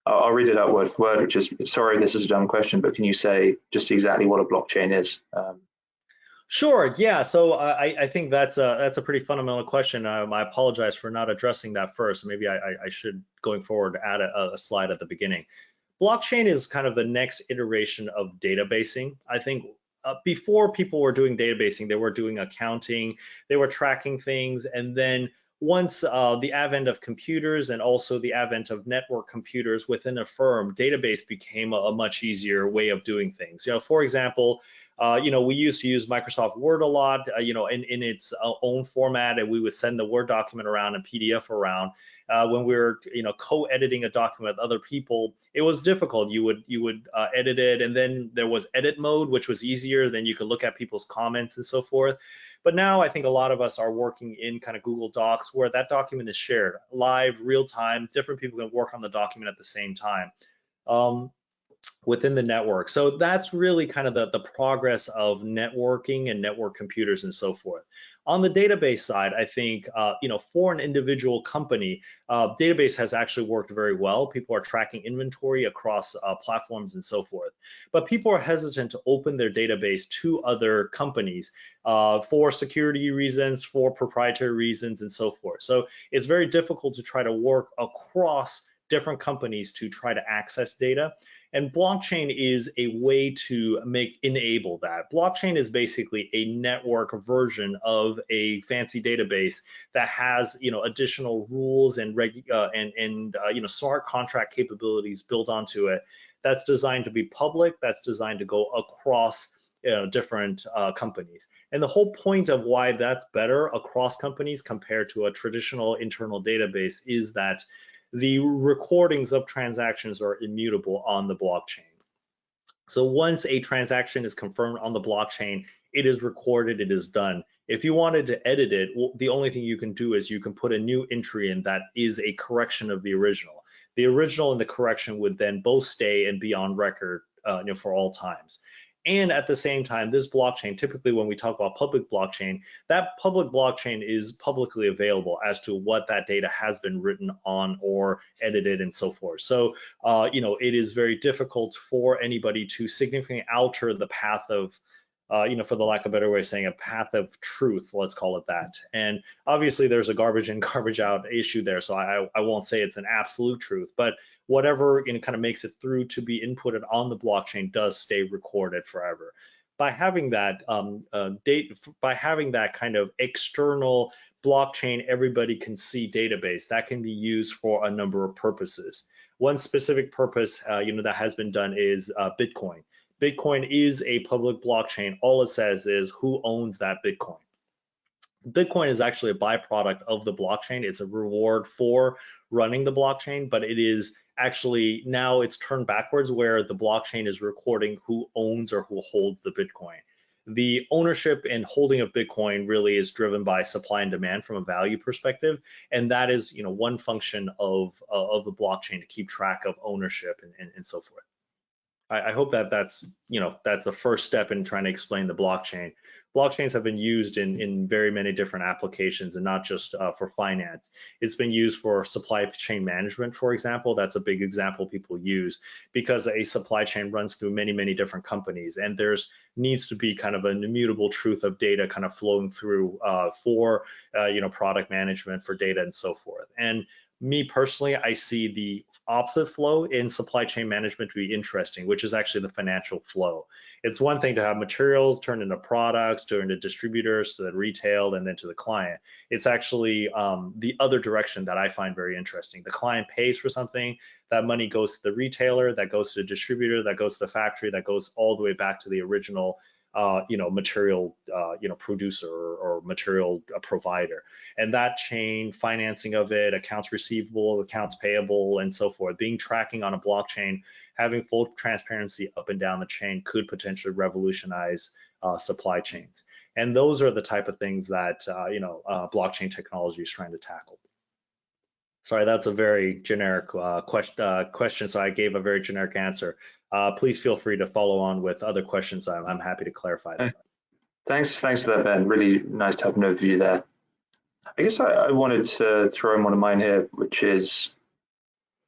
A: I'll read it out word for word, which is, sorry, this is a dumb question, but can you say just exactly what a blockchain is?
B: Sure. Yeah. So I think that's a pretty fundamental question. I apologize for not addressing that first. Maybe I should, going forward, add a slide at the beginning. Blockchain is kind of the next iteration of databasing. I think before people were doing databasing, they were doing accounting, they were tracking things, and then once the advent of computers and also the advent of network computers within a firm, database became a much easier way of doing things. For example, we used to use Microsoft Word a lot, in its own format, and we would send the Word document around and PDF around. When we were, co-editing a document with other people, it was difficult. You would edit it, and then there was edit mode, which was easier. Then you could look at people's comments and so forth. But now I think a lot of us are working in kind of Google Docs, where that document is shared live, real time. Different people can work on the document at the same time. Within the network. So that's really kind of the progress of networking and network computers and so forth. On the database side, I think, for an individual company, database has actually worked very well. People are tracking inventory across platforms and so forth. But people are hesitant to open their database to other companies for security reasons, for proprietary reasons, and so forth. So it's very difficult to try to work across different companies to try to access data. And blockchain is a way to enable that. Blockchain is basically a network version of a fancy database that has, additional rules and smart contract capabilities built onto it. That's designed to be public. That's designed to go across different companies. And the whole point of why that's better across companies compared to a traditional internal database is that the recordings of transactions are immutable on the blockchain. So once a transaction is confirmed on the blockchain, it is recorded, it is done. If you wanted to edit it, the only thing you can do is you can put a new entry in that is a correction of the original. The original and the correction would then both stay and be on record for all times. And at the same time, this blockchain, typically when we talk about public blockchain, that public blockchain is publicly available as to what that data has been written on or edited and so forth. So, it is very difficult for anybody to significantly alter the path of, for the lack of a better way of saying, a path of truth, let's call it that. And obviously there's a garbage in, garbage out issue there. So I won't say it's an absolute truth, but whatever kind of makes it through to be inputted on the blockchain does stay recorded forever. By having that by having that kind of external blockchain, everybody can see database that can be used for a number of purposes. One specific purpose, that has been done is Bitcoin. Bitcoin is a public blockchain. All it says is who owns that Bitcoin. Bitcoin is actually a byproduct of the blockchain. It's a reward for running the blockchain, but it is actually now it's turned backwards where the blockchain is recording who owns or who holds the Bitcoin. The ownership and holding of Bitcoin really is driven by supply and demand from a value perspective, and that is one function of the blockchain to keep track of ownership and so forth. I hope that's the first step in trying to explain the blockchain. Blockchains have been used in very many different applications and not just for finance. It's been used for supply chain management, for example. That's a big example people use because a supply chain runs through many different companies, and there's needs to be kind of an immutable truth of data kind of flowing through for product management, for data and so forth. And me personally, I see the opposite flow in supply chain management to be interesting, which is actually the financial flow. It's one thing to have materials turned into products, turned into distributors, to the retail, and then to the client. It's actually the other direction that I find very interesting. The client pays for something, that money goes to the retailer, that goes to the distributor, that goes to the factory, that goes all the way back to the original material, producer or material provider. And that chain, financing of it, accounts receivable, accounts payable, and so forth, being tracking on a blockchain, having full transparency up and down the chain could potentially revolutionize supply chains. And those are the type of things that, blockchain technology is trying to tackle. Sorry, that's a very generic question, so I gave a very generic answer. Please feel free to follow on with other questions. I'm happy to clarify them.
A: Thanks for that, Ben. Really nice to have an overview there. I guess I wanted to throw in one of mine here, which is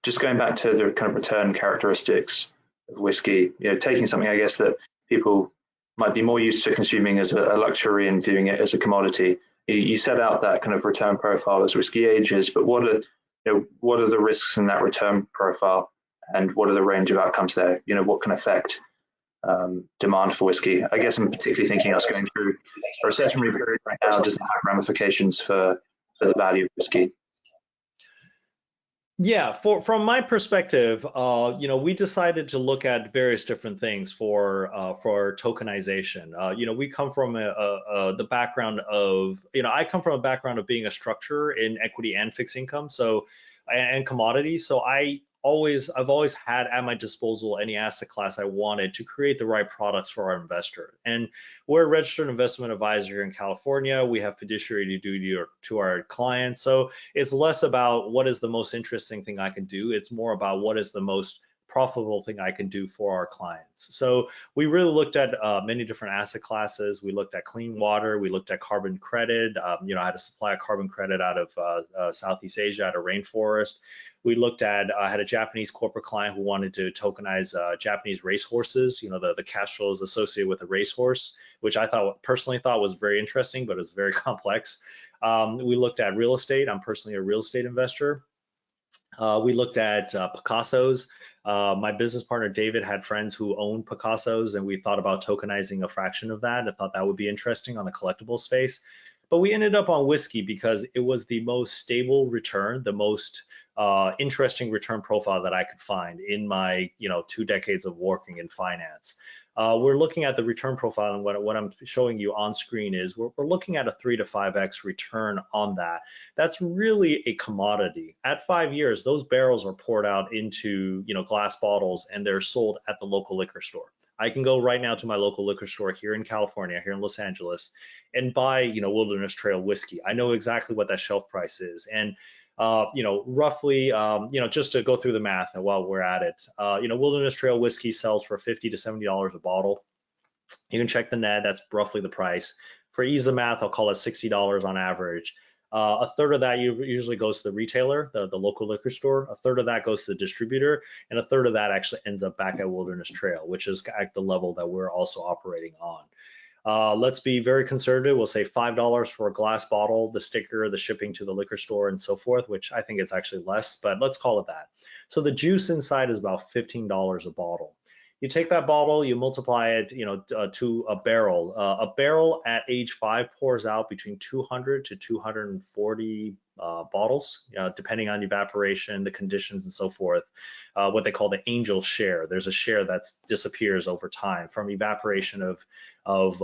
A: just going back to the kind of return characteristics of whiskey. Taking something, I guess, that people might be more used to consuming as a luxury and viewing it as a commodity. You set out that kind of return profile as whiskey ages, but what are the risks in that return profile, and what are the range of outcomes there? What can affect demand for whiskey? I guess I'm particularly thinking us going through a recessionary period right now. Does it have ramifications for the value of whiskey?
B: Yeah, from my perspective, we decided to look at various different things for tokenization. We come from the background of, I come from a background of being a structurer in equity and fixed income, and commodities. So I've always had at my disposal any asset class I wanted to create the right products for our investor. And we're a registered investment advisor here in California. We have fiduciary duty to our clients. So it's less about what is the most interesting thing I can do. It's more about what is the most profitable thing I can do for our clients. So we really looked at many different asset classes. We looked at clean water. We looked at carbon credit. I had a supply of carbon credit out of Southeast Asia, out of rainforest. We looked at, I had a Japanese corporate client who wanted to tokenize Japanese racehorses, the cash flows associated with a racehorse, which I personally thought was very interesting, but it's very complex. We looked at real estate. I'm personally a real estate investor. We looked at Picassos. My business partner, David, had friends who owned Picassos, and we thought about tokenizing a fraction of that. I thought that would be interesting on the collectible space. But we ended up on whiskey because it was the most stable return, the most interesting return profile that I could find in my 2 decades of working in finance. We're looking at the return profile, and what I'm showing you on screen is we're looking at a 3 to 5x return on that. That's really a commodity. At 5 years, those barrels are poured out into glass bottles, and they're sold at the local liquor store. I can go right now to my local liquor store here in California, here in Los Angeles, and buy Wilderness Trail whiskey. I know exactly what that shelf price is, and roughly, just to go through the math while we're at it, Wilderness Trail whiskey sells for $50 to $70 a bottle. You can check the net, that's roughly the price. For ease of math, I'll call it $60 on average. A third of that usually goes to the retailer, the local liquor store. A third of that goes to the distributor, and a third of that actually ends up back at Wilderness Trail, which is at the level that we're also operating on. Let's be very conservative. We'll say $5 for a glass bottle, the sticker, the shipping to the liquor store, and so forth, which I think it's actually less, but let's call it that. So the juice inside is about $15 a bottle. You take that bottle, you multiply it, to a barrel. A barrel at age 5 pours out between 200 to 240 bottles, depending on evaporation, the conditions, and so forth. What they call the angel share. There's a share that disappears over time from evaporation of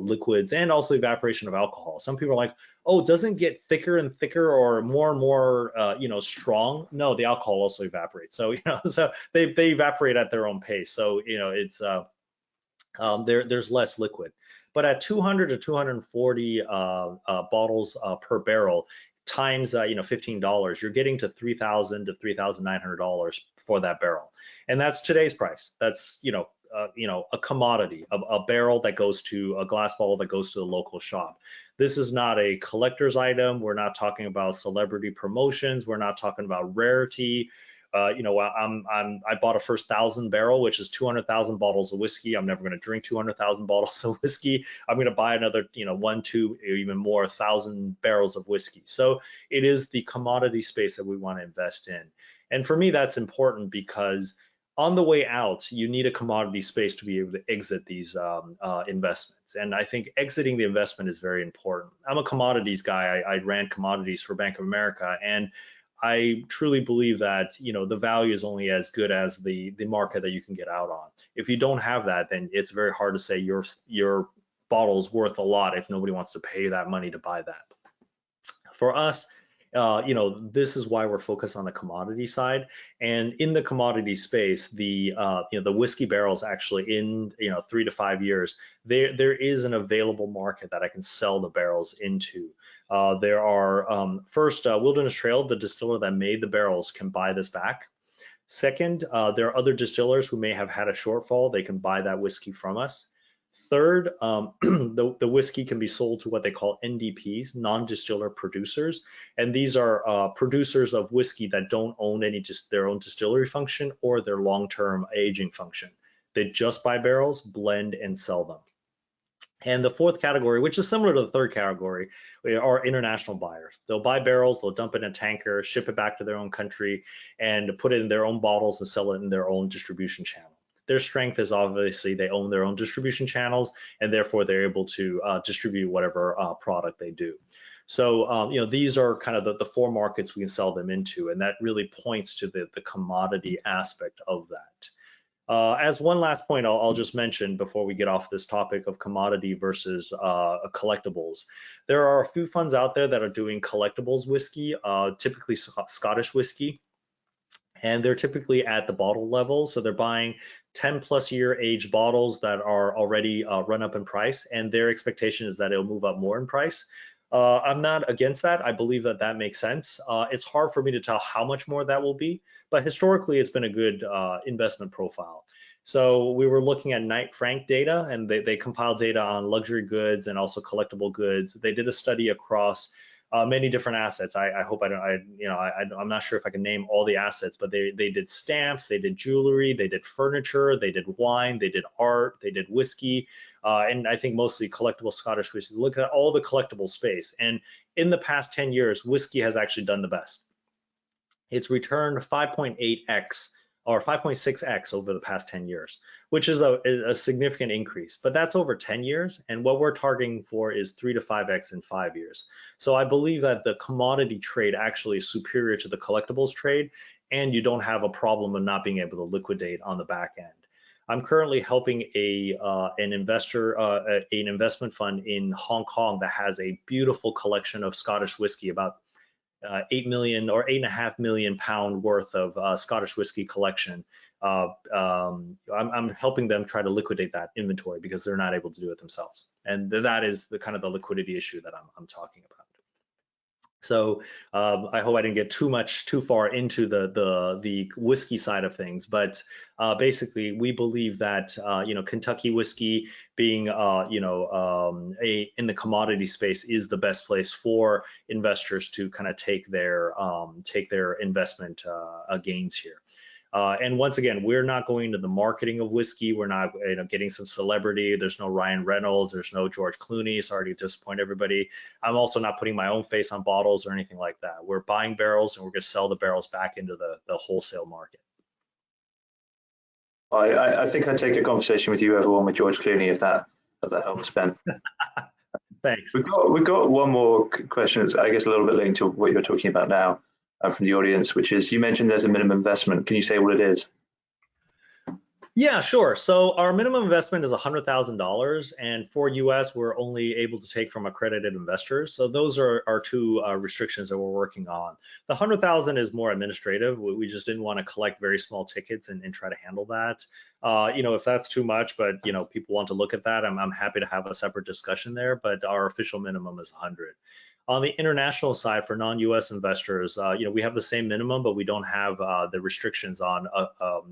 B: liquids and also evaporation of alcohol. Some people are like, oh, doesn't it get thicker and thicker or more and more, strong? No, the alcohol also evaporates. So, so they evaporate at their own pace. So, it's there's less liquid. But at 200 to 240 bottles per barrel times $15, you're getting to $3,000 to $3,900 for that barrel, and that's today's price. That's a commodity, a barrel that goes to a glass bottle that goes to the local shop. This is not a collector's item. We're not talking about celebrity promotions. We're not talking about rarity. I bought a first 1,000 barrel, which is 200,000 bottles of whiskey. I'm never going to drink 200,000 bottles of whiskey. I'm going to buy another, 1, 2, even more 1,000 barrels of whiskey. So it is the commodity space that we want to invest in. And for me, that's important because on the way out, you need a commodity space to be able to exit these investments. And I think exiting the investment is very important. I'm a commodities guy. I ran commodities for Bank of America, and I truly believe that the value is only as good as the market that you can get out on. If you don't have that, then it's very hard to say your bottle is worth a lot if nobody wants to pay that money to buy that. For us, this is why we're focused on the commodity side. And in the commodity space, the whiskey barrels actually in 3 to 5 years, there is an available market that I can sell the barrels into. There are first Wilderness Trail, the distiller that made the barrels, can buy this back. Second, there are other distillers who may have had a shortfall. They can buy that whiskey from us. Third, the whiskey can be sold to what they call NDPs, non-distiller producers, and these are producers of whiskey that don't own their own distillery function or their long-term aging function. They just buy barrels, blend, and sell them. And the fourth category, which is similar to the third category, are international buyers. They'll buy barrels, they'll dump it in a tanker, ship it back to their own country, and put it in their own bottles and sell it in their own distribution channel. Their strength is obviously they own their own distribution channels, and therefore they're able to distribute whatever product they do. So these are kind of the 4 markets we can sell them into, and that really points to the commodity aspect of that. As one last point, I'll just mention before we get off this topic of commodity versus collectibles. There are a few funds out there that are doing collectibles whiskey, typically Scottish whiskey, and they're typically at the bottle level. So they're buying 10+ year age bottles that are already run up in price, and their expectation is that it'll move up more in price. I'm not against that. I believe that makes sense. It's hard for me to tell how much more that will be, but historically it's been a good investment profile. So we were looking at Knight Frank data, and they compiled data on luxury goods and also collectible goods. They did a study across many different assets. I hope I'm not sure if I can name all the assets, but they did stamps, they did jewelry, they did furniture, they did wine, they did art, they did whiskey, and I think mostly collectible Scottish whiskey. Look at all the collectible space, and in the past 10 years, whiskey has actually done the best. It's returned 5.8x or 5.6x over the past 10 years, which is a significant increase, but that's over 10 years. And what we're targeting for is 3 to 5x in 5 years. So I believe that the commodity trade actually is superior to the collectibles trade, and you don't have a problem of not being able to liquidate on the back end. I'm currently helping an investment fund in Hong Kong that has a beautiful collection of Scottish whiskey, about 8 million or 8.5 million pound worth of Scottish whiskey collection. I'm helping them try to liquidate that inventory because they're not able to do it themselves. And that is the kind of the liquidity issue that I'm talking about. So I hope I didn't get too far into the whiskey side of things, but basically we believe that Kentucky whiskey being in the commodity space is the best place for investors to kind of take their investment gains here. And once again, we're not going into the marketing of whiskey. We're not, getting some celebrity. There's no Ryan Reynolds. There's no George Clooney. Sorry to disappoint everybody. I'm also not putting my own face on bottles or anything like that. We're buying barrels and we're going to sell the barrels back into the wholesale market.
A: I think I'd take a conversation with you over one with George Clooney if that helps, Ben.
B: Thanks.
A: We've got one more question that's, I guess, a little bit linked to what you're talking about now from the audience, which is you mentioned there's a minimum investment. Can you say what it is?
B: Yeah, sure. So our minimum investment is $100,000, and for US, we're only able to take from accredited investors. So those are our two restrictions that we're working on. The 100,000 is more administrative. We just didn't want to collect very small tickets and try to handle that. If that's too much, but people want to look at that, I'm happy to have a separate discussion there. But our official minimum is 100. On the international side, for non-US investors, we have the same minimum, but we don't have the restrictions on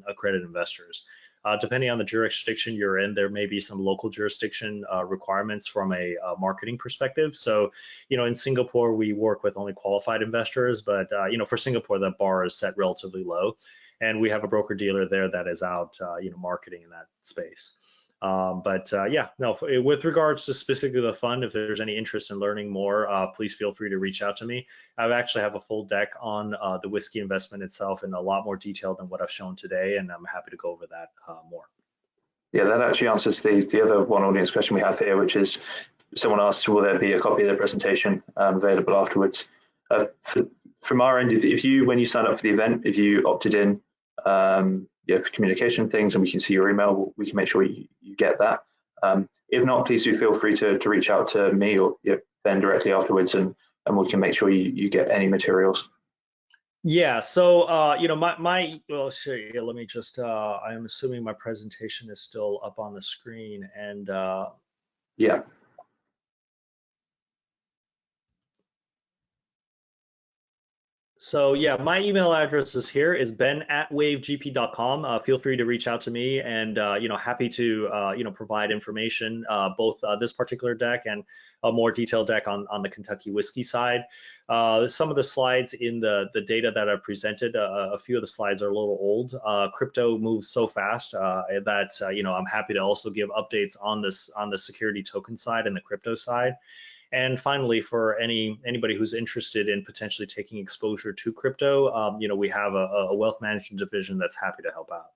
B: accredited investors. Depending on the jurisdiction you're in, there may be some local jurisdiction requirements from a marketing perspective. So, in Singapore, we work with only qualified investors, but for Singapore, that bar is set relatively low, and we have a broker dealer there that is out, marketing in that space. With regards to specifically the fund, if there's any interest in learning more, please feel free to reach out to me. I actually have a full deck on the whiskey investment itself in a lot more detail than what I've shown today, and I'm happy to go over that more.
A: Yeah, that actually answers the other one audience question we have here, which is someone asked, will there be a copy of the presentation available afterwards? From our end, if you, when you sign up for the event, if you opted in, for communication things and we can see your email, we can make sure you get that. If not, please do feel free to reach out to me or Ben directly afterwards, and we can make sure you get any materials.
B: Yeah, so well, sure, let me just I'm assuming my presentation is still up on the screen, and
A: yeah.
B: So yeah, my email address is here, is ben@wavegp.com. Feel free to reach out to me, and happy to provide information, both this particular deck and a more detailed deck on the Kentucky whiskey side. Some of the slides in the data that I've presented, a few of the slides are a little old. Crypto moves so fast that I'm happy to also give updates on the security token side and the crypto side. And finally, for anybody who's interested in potentially taking exposure to crypto, we have a wealth management division that's happy to help out.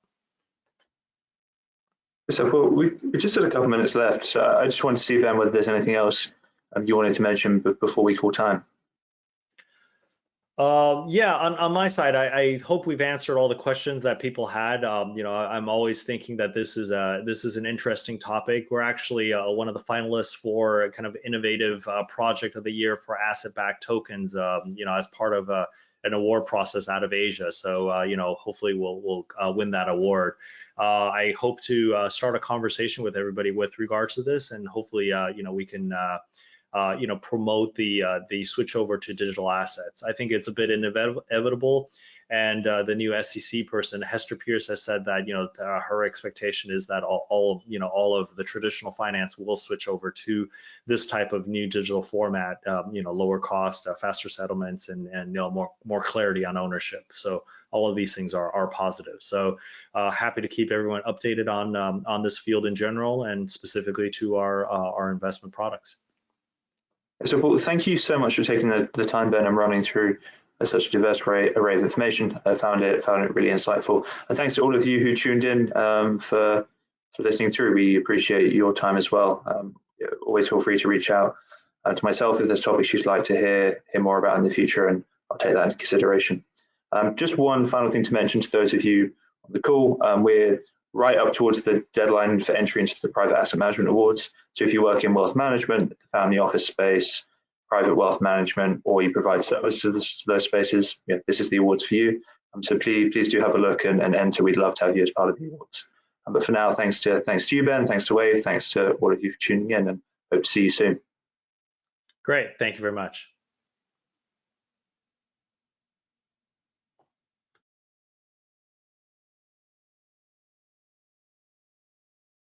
A: So we just had a couple minutes left. So I just wanted to see, Ben, whether there's anything else you wanted to mention before we call time.
B: On my side, I hope we've answered all the questions that people had. I'm always thinking that this is an interesting topic. We're actually one of the finalists for kind of innovative project of the year for asset-backed tokens, as part of an award process out of Asia. So, hopefully we'll win that award. I hope to start a conversation with everybody with regards to this, and hopefully, we can promote the switch over to digital assets. I think it's a bit inevitable, and the new SEC person, Hester Pierce, has said that her expectation is that all of the traditional finance will switch over to this type of new digital format. Lower cost, faster settlements, and more clarity on ownership. So all of these things are positive. So happy to keep everyone updated on this field in general, and specifically to our investment products.
A: So, Paul, thank you so much for taking the time, Ben, and running through such a diverse array of information. I found it really insightful. And thanks to all of you who tuned in for listening through. We appreciate your time as well. Always feel free to reach out to myself if there's topics you'd like to hear more about in the future, and I'll take that into consideration. Just one final thing to mention to those of you on the call: we're right up towards the deadline for entry into the Private Asset Management Awards. So if you work in wealth management, the family office space, private wealth management, or you provide services to those spaces, this is the awards for you. So please do have a look and enter. We'd love to have you as part of the awards. But for now, thanks to you, Ben, thanks to Wave, thanks to all of you for tuning in, and hope to see you soon.
B: Great, thank you very much.